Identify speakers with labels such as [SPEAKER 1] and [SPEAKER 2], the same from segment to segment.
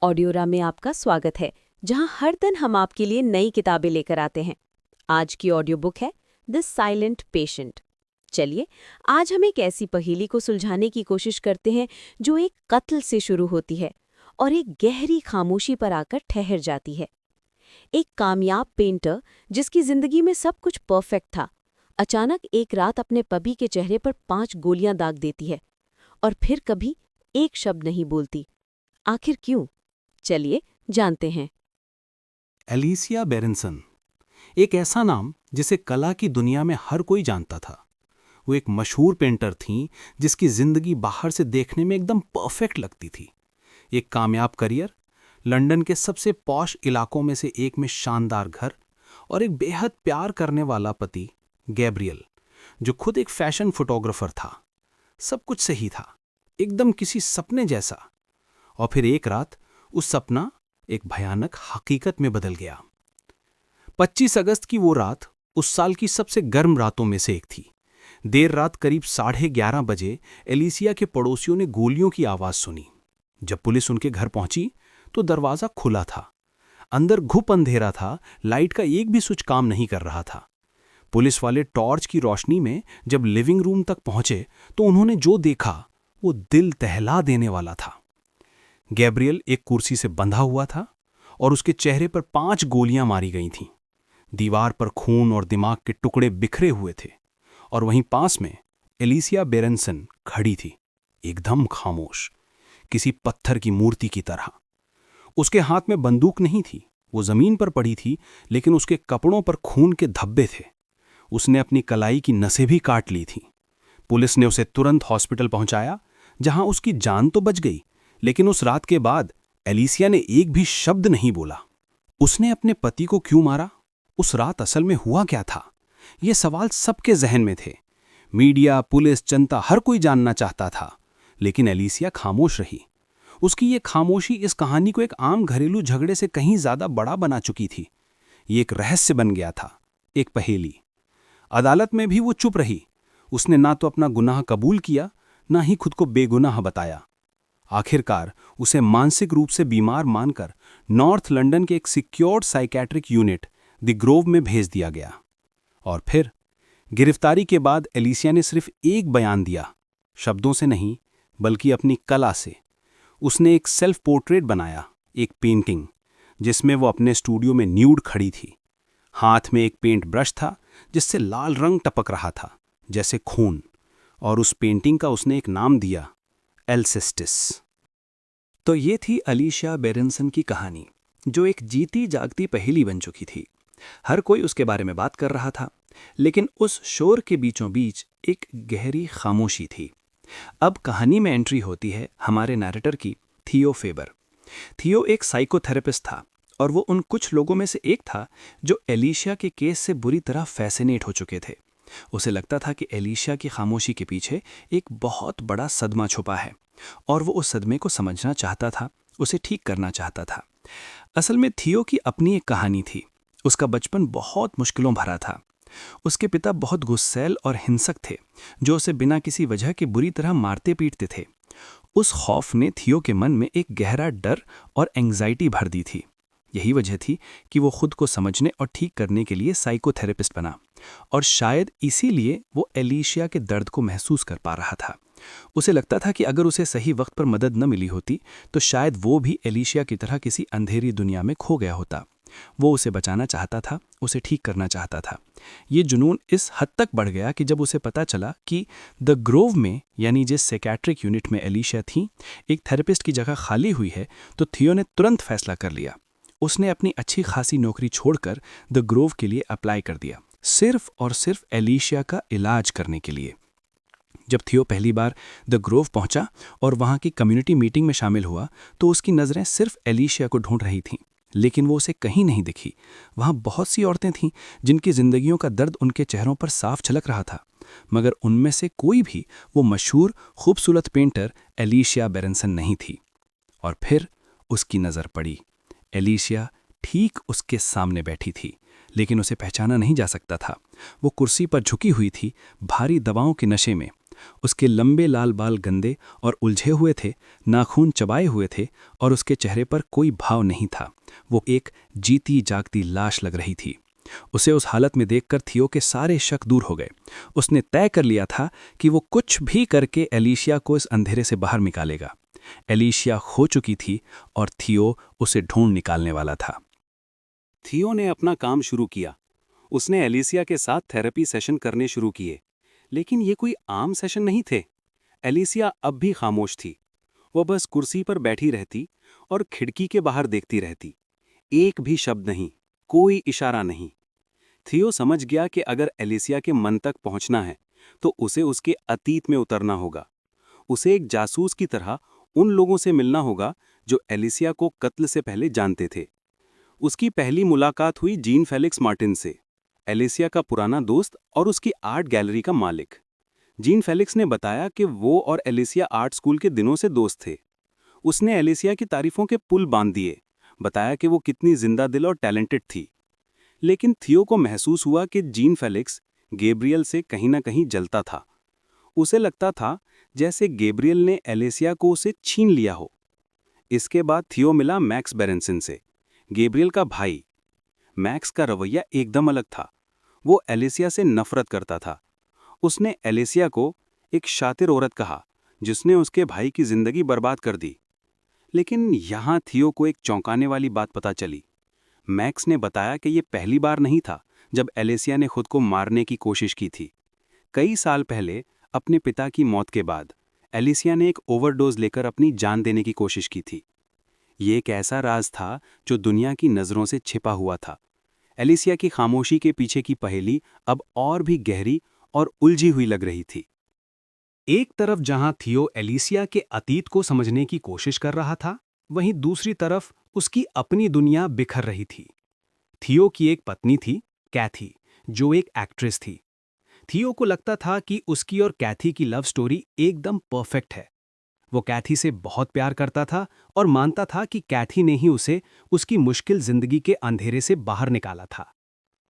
[SPEAKER 1] ऑडियोरा में आपका स्वागत है, जहां हर दिन हम आपके लिए नई किताबें लेकर आते हैं। आज की ऑडियो बुक है द साइलेंट पेशेंट। चलिए, आज हम एक ऐसी पहेली को सुलझाने की कोशिश करते हैं जो एक कत्ल से शुरू होती है और एक गहरी खामोशी पर आकर ठहर जाती है। एक कामयाब पेंटर जिसकी जिंदगी में सब कुछ परफेक्ट था, अचानक एक रात अपने पति के चेहरे पर 5 गोलियां दाग देती है और फिर कभी एक शब्द नहीं बोलती। आखिर क्यों? चलिए जानते हैं।
[SPEAKER 2] एलिसिया बेरेंसन, एक ऐसा नाम जिसे कला की दुनिया में हर कोई जानता था। वो एक मशहूर पेंटर थीं जिसकी जिंदगी बाहर से देखने में एकदम परफेक्ट लगती थी। एक कामयाब करियर, लंदन के सबसे पॉश इलाकों में से एक में शानदार घर और एक बेहद प्यार करने वाला पति गैब्रियल, जो खुद एक फैशन फोटोग्राफर था। सब कुछ सही था, एकदम किसी सपने जैसा। और फिर एक रात उस सपना एक भयानक हकीकत में बदल गया। 25 अगस्त की वो रात उस साल की सबसे गर्म रातों में से एक थी। देर रात करीब 11:30 बजे एलिसिया के पड़ोसियों ने गोलियों की आवाज सुनी। जब पुलिस उनके घर पहुंची तो दरवाजा खुला था। अंदर घुप अंधेरा था, लाइट का एक भी स्विच काम नहीं कर रहा था। पुलिस वाले टॉर्च की रोशनी में जब लिविंग रूम तक पहुंचे तो उन्होंने जो देखा वो दिल दहला देने वाला था। गैब्रियल एक कुर्सी से बंधा हुआ था और उसके चेहरे पर 5 गोलियां मारी गई थीं। दीवार पर खून और दिमाग के टुकड़े बिखरे हुए थे और वहीं पास में एलिसिया बेरेंसन खड़ी थी, एकदम खामोश, किसी पत्थर की मूर्ति की तरह। उसके हाथ में बंदूक नहीं थी, वो जमीन पर पड़ी थी, लेकिन उसके कपड़ों पर खून के धब्बे थे। उसने अपनी कलाई की नसें भी काट ली थीं। पुलिस ने उसे तुरंत हॉस्पिटल पहुंचाया, जहां उसकी जान तो बच गई, लेकिन उस रात के बाद एलिसिया ने एक भी शब्द नहीं बोला। उसने अपने पति को क्यों मारा? उस रात असल में हुआ क्या था? ये सवाल सबके जहन में थे। मीडिया, पुलिस, जनता, हर कोई जानना चाहता था, लेकिन एलिसिया खामोश रही। उसकी ये खामोशी इस कहानी को एक आम घरेलू झगड़े से कहीं ज्यादा बड़ा बना चुकी थी। ये एक रहस्य बन गया था, एक पहेली। अदालत में भी वो चुप रही। उसने ना तो अपना गुनाह कबूल किया, ना ही खुद को बेगुनाह बताया। आखिरकार उसे मानसिक रूप से बीमार मानकर नॉर्थ लंदन के एक secured psychiatric unit the Grove में भेज दिया गया। और फिर गिरफ्तारी के बाद एलिसिया ने सिर्फ एक बयान दिया, शब्दों से नहीं बल्कि अपनी कला से। उसने एक सेल्फ पोर्ट्रेट बनाया, एक पेंटिंग, जिसमें वो अपने स्टूडियो में न्यूड खड़ी थी। हाथ में एक पेंट ब्रश था जिससे लाल रंग टपक रहा था, जैसे खून। और उस पेंटिंग का उसने एक नाम दिया, एल्सेस्टिस। तो ये थी एलिसिया बेरेंसन की कहानी, जो एक जीती जागती पहेली बन चुकी थी। हर कोई उसके बारे में बात कर रहा था, लेकिन उस शोर के बीचों बीच एक गहरी खामोशी थी। अब कहानी में एंट्री होती है हमारे नैरेटर की, थियो फेबर। थियो एक साइकोथेरेपिस्ट था और वो उन कुछ लोगों में से एक था जो एलिसिया के केस से बुरी तरह फैसिनेट हो चुके थे। उसे लगता था कि एलिसिया की खामोशी के पीछे एक बहुत बड़ा सदमा छुपा है और वो उस सदमे को समझना चाहता था, उसे ठीक करना चाहता था। असल में थियो की अपनी एक कहानी थी। उसका बचपन बहुत मुश्किलों भरा था। उसके पिता बहुत गुस्सैल और हिंसक थे, जो उसे बिना किसी वजह के बुरी तरह मारते पीटते थे। उस खौफ ने थियो के मन में एक गहरा डर और एंग्जाइटी भर दी थी। यही वजह थी कि वो खुद को समझने और ठीक करने के लिए साइकोथेरेपिस्ट बना, और शायद इसीलिए वो एलिसिया के दर्द को महसूस कर पा रहा था। उसे लगता था कि अगर उसे सही वक्त पर मदद न मिली होती तो शायद वो भी एलिसिया की तरह किसी अंधेरी दुनिया में खो गया होता। वो उसे बचाना चाहता था, उसे ठीक करना चाहता था। ये जुनून इस हद तक बढ़ गया कि जब उसे पता चला कि द ग्रोव में, यानी जिस साइकेट्रिक यूनिट में एलिसिया थी, एक थेरेपिस्ट की जगह खाली हुई है, तो थियो ने तुरंत फैसला कर लिया। उसने अपनी अच्छी खासी नौकरी छोड़कर द ग्रोव के लिए अप्लाई कर दिया, सिर्फ और सिर्फ एलिसिया का इलाज करने के लिए। जब थियो पहली बार द ग्रोव पहुंचा और वहां की कम्युनिटी मीटिंग में शामिल हुआ तो उसकी नज़रें सिर्फ एलिसिया को ढूंढ रही थीं, लेकिन वो उसे कहीं नहीं दिखी। वहां बहुत सी औरतें थीं जिनकी जिंदगियों का दर्द उनके चेहरों पर साफ झलक रहा था, मगर उनमें से कोई भी वो मशहूर खूबसूरत पेंटर एलिसिया बेरेंसन नहीं थी। और फिर उसकी नज़र पड़ी। एलिसिया ठीक उसके सामने बैठी थी, लेकिन उसे पहचाना नहीं जा सकता था। वो कुर्सी पर झुकी हुई थी, भारी दवाओं के नशे में, उसके लंबे लाल बाल गंदे और उलझे हुए थे, नाखून चबाए हुए थे और उसके चेहरे पर कोई भाव नहीं था। वो एक जीती जागती लाश लग रही थी। उसे उस हालत में देखकर थियो के सारे शक दूर हो गए। उसने तय कर लिया था कि वो कुछ भी करके एलिशिया को इस अंधेरे से बाहर निकालेगा। एलिशिया खो चुकी थी और थियो उसे ढूंढ निकालने वाला था। थियो ने अपना काम शुरू किया। उसने एलिशिया के साथ थेरेपी सेशन करने शुरू किए, लेकिन ये कोई आम सेशन नहीं थे। एलिशिया अब भी खामोश थी। वो बस कुर्सी पर बैठी रहती और खिड़की के बाहर देखती रहती। एक भी शब्द नहीं, कोई इशारा नहीं। थियो समझ गया कि अगर एलिशिया के मन तक पहुंचना है तो उसे उसके अतीत में उतरना होगा। उसे एक जासूस की तरह उन लोगों से मिलना होगा जो एलिशिया को कत्ल से पहले जानते थे। उसकी पहली मुलाकात हुई जीन फेलिक्स मार्टिन से, एलिशिया का पुराना दोस्त और उसकी आर्ट गैलरी का मालिक। जीन फेलिक्स ने बताया कि वो और एलिशिया आर्ट स्कूल के दिनों से दोस्त थे। उसने एलिशिया की तारीफों के पुल बांध दिए, बताया कि वो कितनी जिंदा दिल और टैलेंटेड थी। लेकिन थियो को महसूस हुआ कि जीन फेलिक्स गैब्रियल से कहीं ना कहीं जलता था। उसे लगता था जैसे गैब्रियल ने एलिशिया को उसे छीन लिया हो। इसके बाद थियो मिला मैक्स बेरेंसन से, गैब्रियल का भाई। मैक्स का रवैया एकदम अलग था। वो एलिशिया से नफरत करता था। उसने एलिशिया को एक शातिर औरत कहा जिसने उसके भाई की जिंदगी बर्बाद कर दी। लेकिन यहाँ थियो को एक चौंकाने वाली बात पता चली। मैक्स ने बताया कि ये पहली बार नहीं था जब एलिशिया ने खुद को मारने की कोशिश की थी। कई साल पहले अपने पिता की मौत के बाद एलिशिया ने एक ओवरडोज लेकर अपनी जान देने की कोशिश की थी। ये एक ऐसा राज था जो दुनिया की नज़रों से छिपा हुआ था। एलिशिया की खामोशी के पीछे की पहेली अब और भी गहरी और उलझी हुई लग रही थी। एक तरफ जहां थियो एलिशिया के अतीत को समझने की कोशिश कर रहा था, वहीं दूसरी तरफ उसकी अपनी दुनिया बिखर रही थी। थियो की एक पत्नी थी, कैथी, जो एक एक्ट्रेस थी। थियो को लगता था कि उसकी और कैथी की लव स्टोरी एकदम परफेक्ट है। वो कैथी से बहुत प्यार करता था और मानता था कि कैथी ने ही उसे उसकी मुश्किल जिंदगी के अंधेरे से बाहर निकाला था।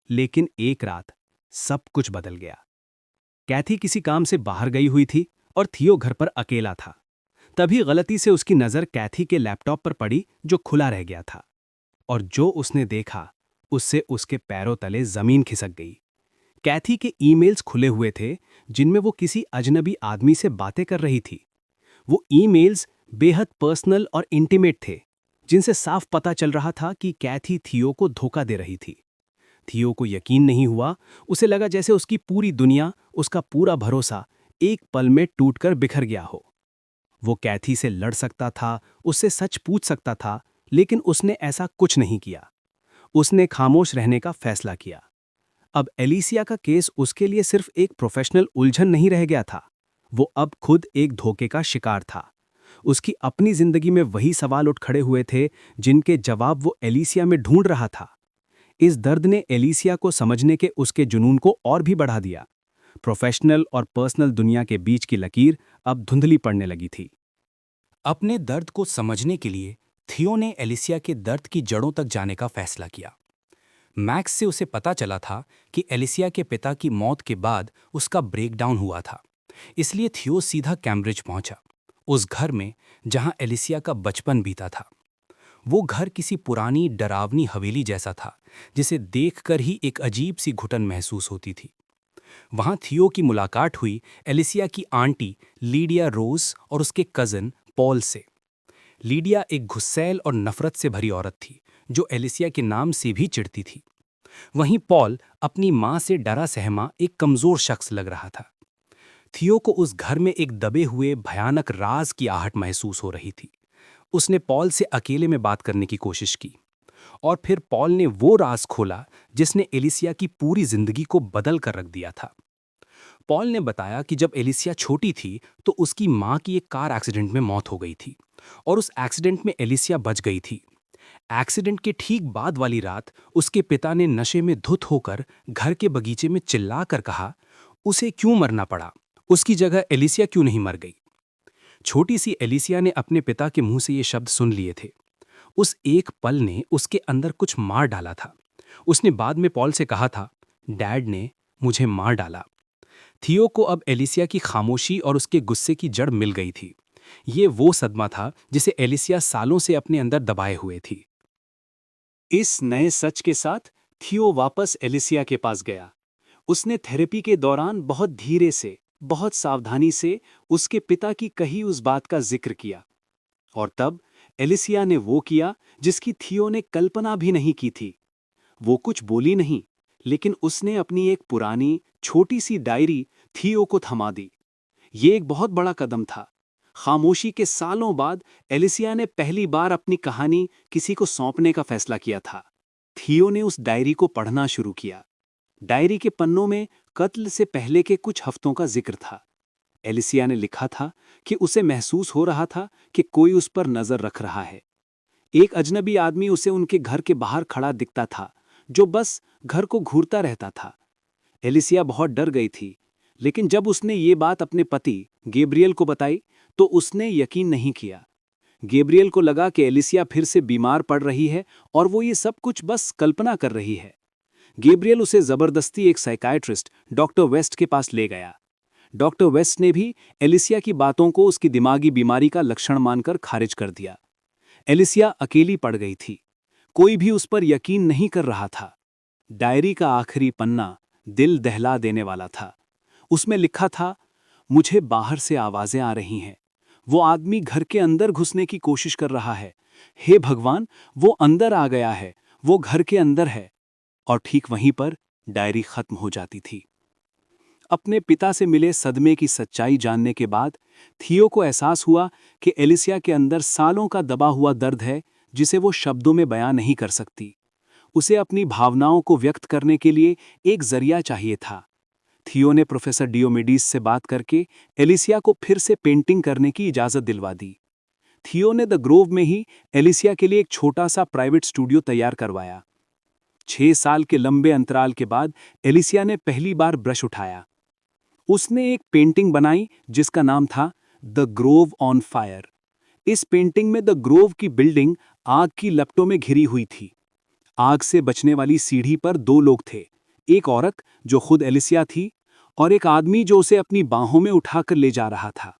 [SPEAKER 2] लेकिन एक रात सब कुछ बदल गया। कैथी किसी काम से बाहर गई हुई थी और थियो घर पर अकेला था। तभी गलती से उसकी नज़र कैथी के लैपटॉप पर पड़ी जो खुला रह गया था, और जो उसने देखा उससे उसके पैरों तले जमीन खिसक गई। कैथी के ईमेल्स खुले हुए थे जिनमें वो किसी अजनबी आदमी से बातें कर रही थी। वो ईमेल्स बेहद पर्सनल और इंटीमेट थे, जिनसे साफ पता चल रहा था कि कैथी थियो को धोखा दे रही थी। थियो को यकीन नहीं हुआ। उसे लगा जैसे उसकी पूरी दुनिया, उसका पूरा भरोसा एक पल में टूटकर बिखर गया हो। वो कैथी से लड़ सकता था, उससे सच पूछ सकता था, लेकिन उसने ऐसा कुछ नहीं किया। उसने खामोश रहने का फैसला किया। अब एलिशिया का केस उसके लिए सिर्फ एक प्रोफेशनल उलझन नहीं रह गया था, वो अब खुद एक धोखे का शिकार था। उसकी अपनी जिंदगी में वही सवाल उठ खड़े हुए थे जिनके जवाब वो एलिशिया में ढूंढ रहा था। इस दर्द ने एलिशिया को समझने के उसके जुनून को और भी बढ़ा दिया। प्रोफेशनल और पर्सनल दुनिया के बीच की लकीर अब धुंधली पड़ने लगी थी। अपने दर्द को समझने के लिए थियो ने एलिशिया के दर्द की जड़ों तक जाने का फैसला किया। मैक्स से उसे पता चला था कि एलिशिया के पिता की मौत के बाद उसका ब्रेकडाउन हुआ था। इसलिए थियो सीधा कैम्ब्रिज पहुंचा, उस घर में जहां एलिशिया का बचपन बीता था। वो घर किसी पुरानी डरावनी हवेली जैसा था, जिसे देखकर ही एक अजीब सी घुटन महसूस होती थी। वहां थियो की मुलाकात हुई एलिशिया की आंटी लीडिया रोज और उसके कजन पॉल से। लीडिया एक गुस्सैल और नफरत से भरी औरत थी, जो एलिशिया के नाम से भी चिढ़ती थी। वहीं पॉल अपनी मां से डरा सहमा एक कमजोर शख्स लग रहा था। थियो को उस घर में एक दबे हुए भयानक राज की आहट महसूस हो रही थी। उसने पॉल से अकेले में बात करने की कोशिश की, और फिर पॉल ने वो राज खोला जिसने एलिशिया की पूरी जिंदगी को बदल कर रख दिया था। पॉल ने बताया कि जब एलिशिया छोटी थी तो उसकी मां की एक कार एक्सीडेंट में मौत हो गई थी, और उस एक्सीडेंट में एलिशिया बच गई थी। एक्सीडेंट के ठीक बाद वाली रात उसके पिता ने नशे में धुत होकर घर के बगीचे में चिल्लाकर कहा, उसे क्यों मरना पड़ा, उसकी जगह एलिशिया क्यों नहीं मर गई। छोटी सी एलिशिया ने अपने पिता के मुंह से ये शब्द सुन लिए थे। उस एक पल ने उसके अंदर कुछ मार डाला था। उसने बाद में पॉल से कहा था, डैड ने मुझे मार डाला।
[SPEAKER 3] थियो को अब एलिसिया की खामोशी और उसके गुस्से की जड़ मिल गई थी। ये वो सदमा था जिसे एलिसिया सालों से अपने अंदर दबाए हुए थी।
[SPEAKER 2] इस नए सच के साथ थियो वापस एलिसिया के पास गया। उसने थेरेपी के दौरान बहुत धीरे से, बहुत सावधानी से उसके पिता की कही उस बात का जिक्र किया। और तब एलिसिया ने वो किया जिसकी थियो ने कल्पना भी नहीं की थी। वो कुछ बोली नहीं, लेकिन उसने अपनी एक पुरानी छोटी सी डायरी थियो को थमा दी। ये एक बहुत बड़ा कदम था। खामोशी के सालों बाद एलिसिया ने पहली बार अपनी कहानी किसी को सौंपने का फैसला किया था। थियो ने उस डायरी को पढ़ना शुरू किया। डायरी के पन्नों में कत्ल से पहले के कुछ हफ्तों का जिक्र था। एलिसिया ने लिखा था कि उसे महसूस हो रहा था कि कोई उस पर नजर रख रहा है। एक अजनबी आदमी उसे उनके घर के बाहर खड़ा दिखता था, जो बस घर को घूरता रहता था। एलिसिया बहुत डर गई थी, लेकिन जब उसने ये बात अपने पति गैब्रियल को बताई तो उसने यकीन नहीं किया। गैब्रियल को लगा कि एलिसिया फिर से बीमार पड़ रही है और वो ये सब कुछ बस कल्पना कर रही है। गैब्रियल उसे जबरदस्ती एक साइकाइट्रिस्ट डॉक्टर वेस्ट के पास ले गया। डॉक्टर वेस्ट ने भी एलिसिया की बातों को उसकी दिमागी बीमारी का लक्षण मानकर खारिज कर दिया। एलिसिया अकेली पड़ गई थी। कोई भी उस पर यकीन नहीं कर रहा था। डायरी का आखिरी पन्ना दिल दहला देने वाला था। उसमें लिखा था, मुझे बाहर से आवाजें आ रही हैं। वो आदमी घर के अंदर घुसने की कोशिश कर रहा है। हे भगवान, वो अंदर आ गया है, वो घर के अंदर है। और ठीक वहीं पर डायरी खत्म हो जाती थी। अपने पिता से मिले सदमे की सच्चाई जानने के बाद थियो को एहसास हुआ कि एलिसिया के अंदर सालों का दबा हुआ दर्द है, जिसे वो शब्दों में बयां नहीं कर सकती। उसे अपनी भावनाओं को व्यक्त करने के लिए एक जरिया चाहिए था। थियो ने प्रोफेसर डियोमेडिस से बात करके एलिसिया को फिर से पेंटिंग करने की इजाजत दिलवा दी। थियो ने द ग्रोव में ही एलिसिया के लिए एक छोटा सा प्राइवेट स्टूडियो तैयार करवाया। 6 साल के लंबे अंतराल के बाद एलिसिया ने पहली बार ब्रश उठाया। उसने एक पेंटिंग बनाई जिसका नाम था द ग्रोव ऑन फायर। इस पेंटिंग में द ग्रोव की बिल्डिंग आग की लपटों में घिरी हुई थी। आग से बचने वाली सीढ़ी पर 2 लोग थे, एक औरत जो खुद एलिसिया थी और एक आदमी जो उसे अपनी बाहों में उठाकर ले जा रहा था।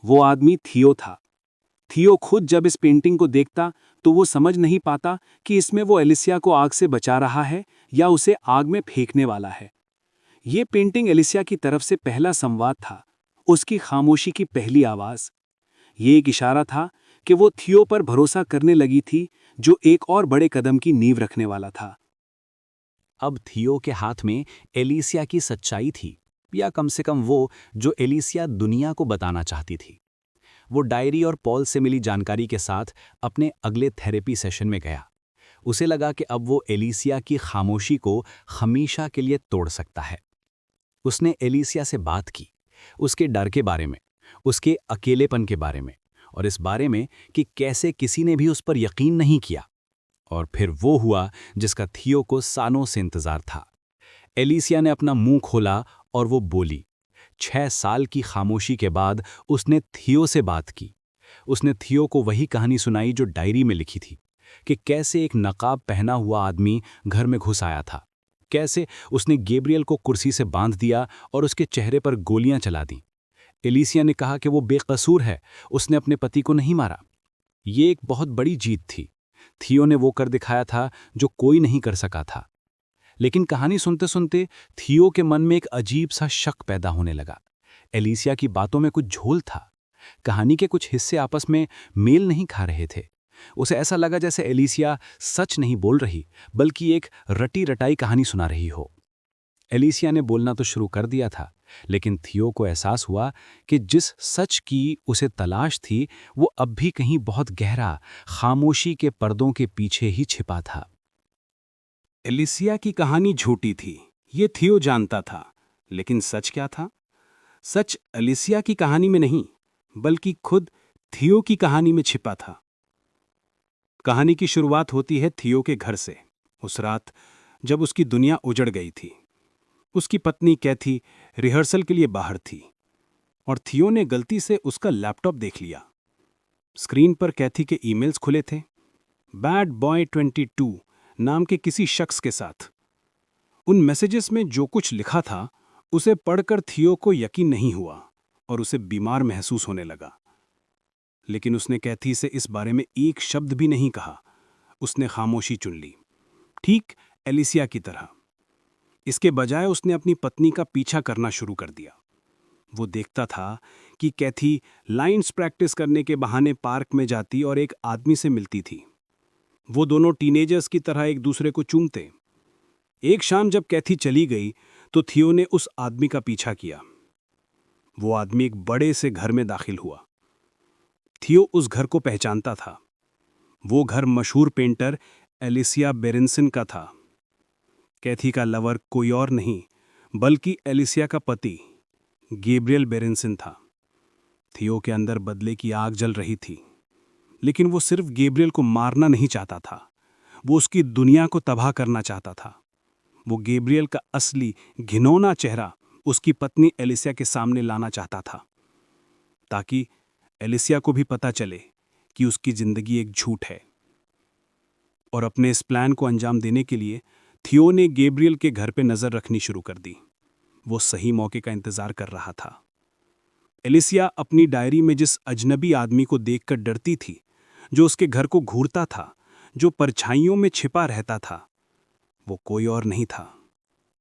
[SPEAKER 2] वो आदमी थियो था। थियो खुद जब इस पेंटिंग को देखता तो वो समझ नहीं पाता कि इसमें वो एलिसिया को आग से बचा रहा है या उसे आग में फेंकने वाला है। ये पेंटिंग एलिसिया की तरफ से पहला संवाद था, उसकी खामोशी की पहली आवाज। ये एक इशारा था कि वो थियो पर भरोसा करने लगी थी, जो एक और बड़े कदम की नींव रखने वाला था।
[SPEAKER 3] अब थियो के हाथ में एलिसिया की सच्चाई थी, या कम से कम वो जो एलिसिया दुनिया को बताना चाहती थी। वो डायरी और पॉल से मिली जानकारी के साथ अपने अगले थेरेपी सेशन में गया। उसे लगा कि अब वो एलिसिया की खामोशी को हमेशा के लिए तोड़ सकता है। उसने एलिसिया से बात की, उसके डर के बारे में, उसके अकेलेपन के बारे में, और इस बारे में कि कैसे किसी ने भी उस पर यकीन नहीं किया। और फिर वो हुआ जिसका थियो को सालों से इंतजार था। एलिसिया ने अपना मुंह खोला और वो बोली। 6 साल की खामोशी के बाद उसने थियो से बात की। उसने थियो को वही कहानी सुनाई जो डायरी में लिखी थी, कि कैसे एक नकाब पहना हुआ आदमी घर में घुस आया था, कैसे उसने गैब्रियल को कुर्सी से बांध दिया और उसके चेहरे पर गोलियां चला दी। एलिसिया ने कहा कि वो बेकसूर है, उसने अपने पति को नहीं मारा। ये एक बहुत बड़ी जीत थी। थियो ने वो कर दिखाया था जो कोई नहीं कर सका था। लेकिन कहानी सुनते सुनते थियो के मन में एक अजीब सा शक पैदा होने लगा। एलिसिया की बातों में कुछ झोल था। कहानी के कुछ हिस्से आपस में मेल नहीं खा रहे थे। उसे ऐसा लगा जैसे एलिसिया सच नहीं बोल रही, बल्कि एक रटी रटाई कहानी सुना रही हो। एलिसिया ने बोलना तो शुरू कर दिया था, लेकिन थियो को एहसास हुआ कि जिस सच की उसे तलाश थी वो अब भी कहीं बहुत गहरा, खामोशी के पर्दों के पीछे ही छिपा था।
[SPEAKER 2] एलिसिया की कहानी झूठी थी, ये थियो जानता था, लेकिन सच क्या था? सच एलिसिया की कहानी में नहीं, बल्कि खुद थियो की कहानी में छिपा था। कहानी की शुरुआत होती है थियो के घर से, उस रात जब उसकी दुनिया उजड़ गई थी। उसकी पत्नी कैथी रिहर्सल के लिए बाहर थी और थियो ने गलती से उसका लैपटॉप देख लिया। स्क्रीन पर कैथी के ईमेल्स खुले थे, बैड बॉय 22 नाम के किसी शख्स के साथ। उन मैसेजेस में जो कुछ लिखा था उसे पढ़कर थियो को यकीन नहीं हुआ और उसे बीमार महसूस होने लगा। लेकिन उसने कैथी से इस बारे में एक शब्द भी नहीं कहा। उसने खामोशी चुन ली, ठीक एलिसिया की तरह। इसके बजाय उसने अपनी पत्नी का पीछा करना शुरू कर दिया। वो देखता था कि कैथी लाइन्स प्रैक्टिस करने के बहाने पार्क में जाती और एक आदमी से मिलती थी। वो दोनों टीनेजर्स की तरह एक दूसरे को चूमते। एक शाम जब कैथी चली गई तो थियो ने उस आदमी का पीछा किया। वो आदमी एक बड़े से घर में दाखिल हुआ। थियो उस घर को पहचानता था। वो घर मशहूर पेंटर एलिसिया बेरेंसन का था। कैथी का लवर कोई और नहीं बल्कि एलिसिया का पति गैब्रियल बेरेंसन था। थियो के अंदर बदले की आग जल रही थी, लेकिन वो सिर्फ गैब्रियल को मारना नहीं चाहता था, वो उसकी दुनिया को तबाह करना चाहता था। वो गैब्रियल का असली घिनौना चेहरा उसकी पत्नी एलिसिया के सामने लाना चाहता था, ताकि एलिसिया को भी पता चले कि उसकी जिंदगी एक झूठ है। और अपने इस प्लान को अंजाम देने के लिए थियो ने गैब्रियल के घर पे नजर रखनी शुरू कर दी। वो सही मौके का इंतजार कर रहा था। एलिसिया अपनी डायरी में जिस अजनबी आदमी को देखकर डरती थी, जो उसके घर को घूरता था, जो परछाइयों में छिपा रहता था, वो कोई और नहीं था,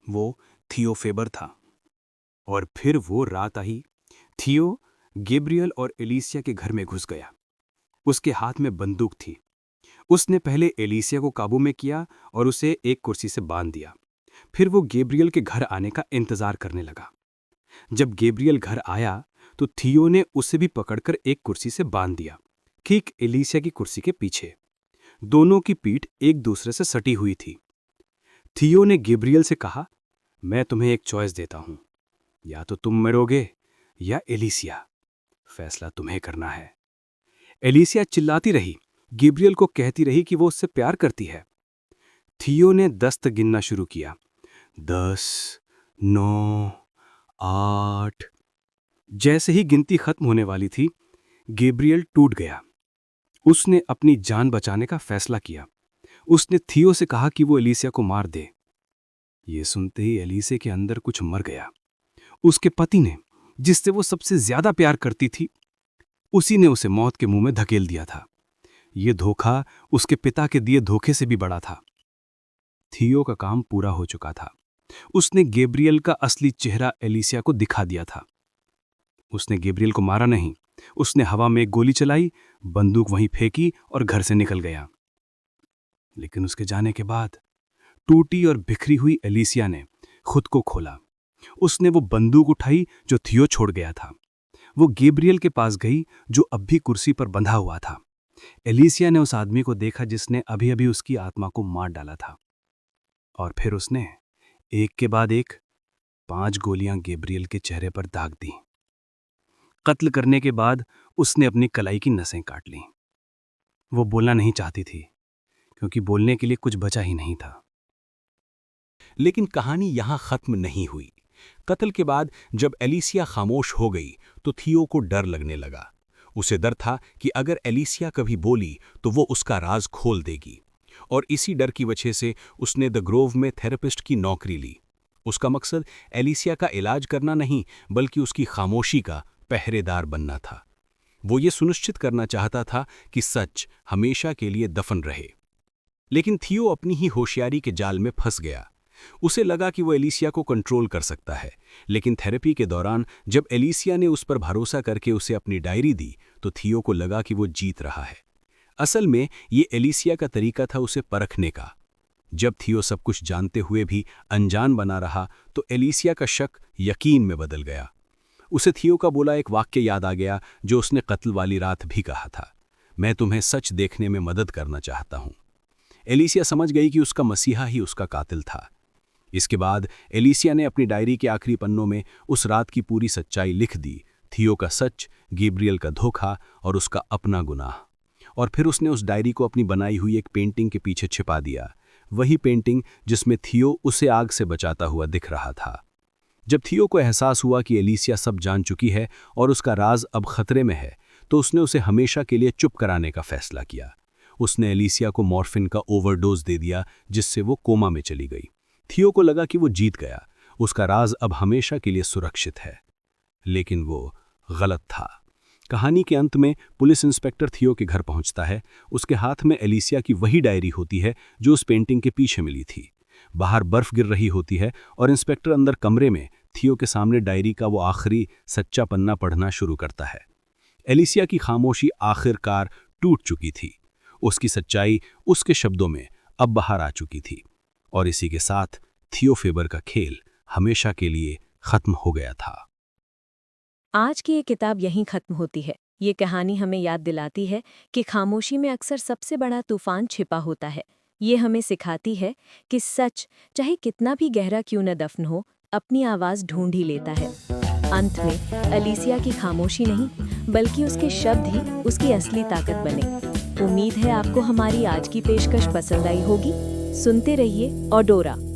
[SPEAKER 2] वो थियो फेबर था।
[SPEAKER 3] और फिर वो रात आई। थियो गैब्रियल और एलिसिया के घर में घुस गया। उसके हाथ में बंदूक थी। उसने पहले एलिसिया को काबू में किया और उसे एक कुर्सी से बांध दिया। फिर वो गैब्रियल के घर आने का इंतजार करने लगा। जब गैब्रियल घर आया तो थियो ने उसे भी पकड़कर एक कुर्सी से बांध दिया, ठीक एलिसिया की कुर्सी के पीछे। दोनों की पीठ एक दूसरे से सटी हुई थी। थियो ने गैब्रियल से कहा, मैं तुम्हें एक चॉइस देता हूं, या तो तुम मरोगे या एलिसिया। फैसला तुम्हें करना है। एलिसिया चिल्लाती रही, गैब्रियल को कहती रही कि वो उससे प्यार करती है। थियो ने 10 तक गिनना शुरू किया। 10, 9, 8। जैसे ही गिनती खत्म होने वाली थी, गैब्रियल टूट गया। उसने अपनी जान बचाने का फैसला किया। उसने थियो से कहा कि वो एलिसिया को मार दे। ये सुनते ही एलिसिया के अंदर कुछ मर गया। उसके पति ने, जिससे वो सबसे ज्यादा प्यार करती थी, उसी ने उसे मौत के मुंह में धकेल दिया था। ये धोखा उसके पिता के दिए धोखे से भी बड़ा था। थियो का काम पूरा हो चुका था। उसने गैब्रियल का असली चेहरा एलिसिया को दिखा दिया था। उसने गैब्रियल को मारा नहीं, उसने हवा में एक गोली चलाई, बंदूक वहीं फेंकी और घर से निकल गया। लेकिन उसके जाने के बाद टूटी और बिखरी हुई एलिसिया ने खुद को खोला। उसने वो बंदूक उठाई जो थियो छोड़ गया था। वो गैब्रियल के पास गई, जो अब भी कुर्सी पर बंधा हुआ था। एलिसिया ने उस आदमी को देखा जिसने अभी अभी उसकी आत्मा को मार डाला था। और फिर उसने एक के बाद एक 5 गोलियां गैब्रियल के चेहरे पर दाग दी। कत्ल करने के बाद उसने अपनी कलाई की नसें काट लीं। वो बोलना नहीं चाहती थी, क्योंकि बोलने के लिए कुछ बचा ही नहीं था।
[SPEAKER 2] लेकिन कहानी यहां खत्म नहीं हुई। कत्ल के बाद जब एलिसिया खामोश हो गई तो थियो को डर लगने लगा। उसे डर था कि अगर एलिसिया कभी बोली तो वो उसका राज खोल देगी, और इसी डर की वजह से उसने द ग्रोव में थेरेपिस्ट की नौकरी ली। उसका मकसद एलिसिया का इलाज करना नहीं, बल्कि उसकी खामोशी का पहरेदार बनना था। वो ये सुनिश्चित करना चाहता था कि सच हमेशा के लिए दफन रहे। लेकिन थियो अपनी ही होशियारी के जाल में फंस गया। उसे लगा कि वो एलिसिया को कंट्रोल कर सकता है, लेकिन थेरेपी के दौरान जब एलिसिया ने उस पर भरोसा करके उसे अपनी डायरी दी तो थियो को लगा कि वो जीत रहा है। असल में ये एलिसिया का तरीका था उसे परखने का। जब थियो सब कुछ जानते हुए भी अनजान बना रहा तो एलिसिया का शक यकीन में बदल गया। उसे थियो का बोला एक वाक्य याद आ गया जो उसने कत्ल वाली रात भी कहा था, मैं तुम्हें सच देखने में मदद करना चाहता हूं। एलिसिया समझ गई कि उसका मसीहा ही उसका कातिल था। इसके बाद एलिसिया ने अपनी डायरी के आखिरी पन्नों में उस रात की पूरी सच्चाई लिख दी, थियो का सच, गैब्रियल का धोखा और उसका अपना गुनाह। और फिर उसने उस डायरी को अपनी बनाई हुई एक पेंटिंग के पीछे छिपा दिया, वही पेंटिंग जिसमें थियो उसे आग से बचाता हुआ दिख रहा था। जब थियो को एहसास हुआ कि एलिसिया सब जान चुकी है और उसका राज अब खतरे में है, तो उसने उसे हमेशा के लिए चुप कराने का फैसला किया। उसने एलिसिया को मॉर्फिन का ओवरडोज दे दिया, जिससे वो कोमा में चली गई। थियो को लगा कि वो जीत गया।
[SPEAKER 3] उसका राज अब हमेशा के लिए सुरक्षित है। लेकिन वो गलत था। कहानी के अंत में पुलिस इंस्पेक्टर थियो के घर पहुंचता है। उसके हाथ में एलिसिया की वही डायरी होती है जो उस पेंटिंग के पीछे मिली थी। बाहर बर्फ गिर रही होती है और इंस्पेक्टर अंदर कमरे में थियो के सामने डायरी का वो आखिरी सच्चा पन्ना पढ़ना शुरू करता है। एलिसिया की खामोशी आखिरकार टूट चुकी थी। उसकी सच्चाई उसके शब्दों में अब बाहर आ चुकी थी और इसी के साथ थियो फेबर का खेल हमेशा के लिए खत्म हो गया था।
[SPEAKER 1] आज की ये किताब यहीं खत्म होती है। ये कहानी हमें याद दिलाती है कि खामोशी में अक्सर सबसे बड़ा तूफान छिपा होता है। ये हमें सिखाती है कि सच चाहे कितना भी गहरा क्यों न दफन हो, अपनी आवाज़ ढूंढ ही लेता है। अंत में एलिसिया की खामोशी नहीं, बल्कि उसके शब्द ही उसकी असली ताकत बने। उम्मीद है आपको हमारी आज की पेशकश पसंद आई होगी। सुनते रहिए ऑडोरा।